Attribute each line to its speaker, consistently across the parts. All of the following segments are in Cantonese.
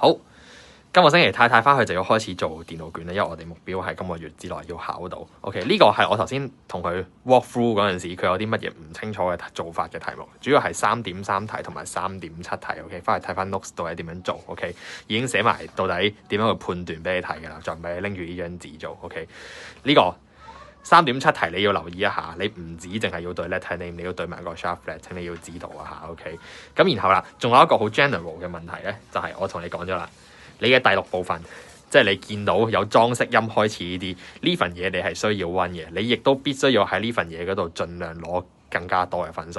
Speaker 1: 好。今個星期太翻去就要開始做電腦卷啦，因為我哋目標係今個月之內要考到。OK， 呢個係我頭先同佢 walk through 嗰陣時，佢有啲乜嘢唔清楚嘅做法嘅題目，主要係3.3題同埋3.7題。OK， 翻去睇翻 notes 到底點樣做。OK， 已經寫埋到底點樣去判斷俾你睇㗎啦，再唔係拎住呢張紙做。OK， 呢個3.7題你要留意一下，你唔止淨係要對 letter name， 你要對埋個 sharp flat， 請你要知道一下。OK， 咁然後啦，仲有一個好 general 嘅問題咧，就係我同你講咗啦。你嘅第6部分，即係你見到有裝飾音開始呢份嘢，你係需要溫嘅。你亦都必須要喺呢份嘢嗰度盡量攞更加多嘅分數。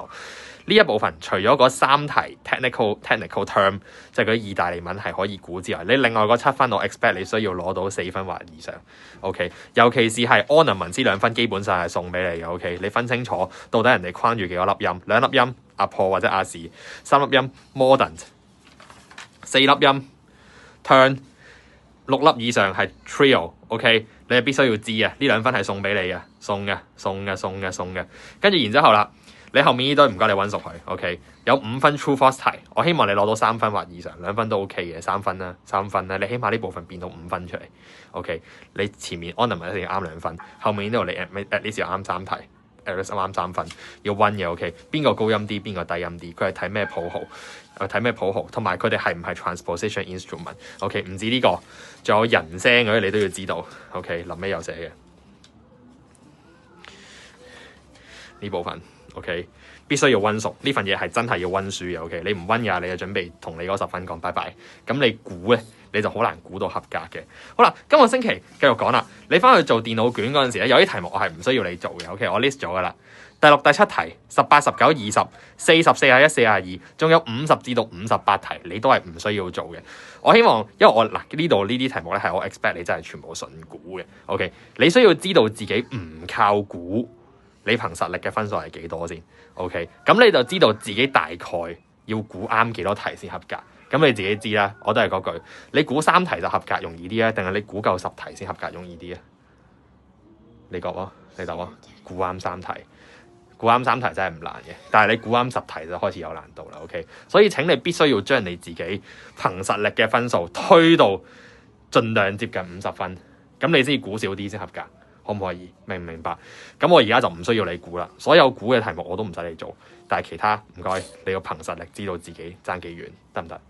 Speaker 1: 呢一部分除咗嗰3題 technical term， 即係嗰啲意大利文係可以估之外，你另外嗰7分我 expect 你需要攞到4分或以上。OK， 尤其是係 ornaments 2分，基本上係送俾你嘅。OK， 你分清楚到底人哋框住幾多粒音，2粒音阿破或者阿士，3粒音 mordant， 4粒音。turn 6粒以上係 trio，OK， 你係必須要知啊！呢2分係送俾你嘅，送嘅。跟住然之後啦，你後面呢堆唔該你溫熟佢 ，OK， 有5分 true false 題，我希望你攞到3分或以上，2分都 OK 嘅，3分啦，你起碼呢部分變到5分出嚟 ，OK， 你前面 ornament 一定要啱2分，後面呢度你 at least 要啱3題。啱3分要溫嘅 OK， 邊個高音啲，邊個低音啲，佢係睇咩譜號，同埋佢哋係唔係 transposition instrument OK， 唔止呢個，仲有人聲嗰啲你都要知道 OK， 臨尾有寫嘅呢部分 OK， 必須要溫熟，呢份嘢係真係要溫書嘅 OK， 你唔溫嘅你就準備同你嗰10分講拜拜，咁你估咧你就好難估到合格嘅。好啦，今個星期繼續講啦。你翻去做電腦卷嗰陣時咧，有啲題目我係唔需要你做嘅。OK， 我 list 咗噶啦。第6、第7題，18、19、20、40、41、42，仲有50至到58題，你都係唔需要做嘅。我希望，因為我嗱呢度呢啲題目咧係我 expect 你真係全部純估嘅。OK， 你需要知道自己唔靠估，你憑實力嘅分數係幾多先。OK， 咁你就知道自己大概要估啱幾多題先合格。咁你自己知啦，我都係嗰句，你估3題就合格容易啲啊，定係你估夠10題先合格容易啲啊？你講喎，你答喎，估啱3題，估啱3題真係唔難嘅，但係你估啱10題就開始有難度啦。OK， 所以請你必須要將你自己憑實力嘅分數推到盡量接近50分，咁你先估少啲先合格，可唔可以？明唔明白？咁我而家就唔需要你估啦，所有估嘅題目我都唔使你做，但係其他唔該，你要憑實力知道自己爭幾遠，得唔得？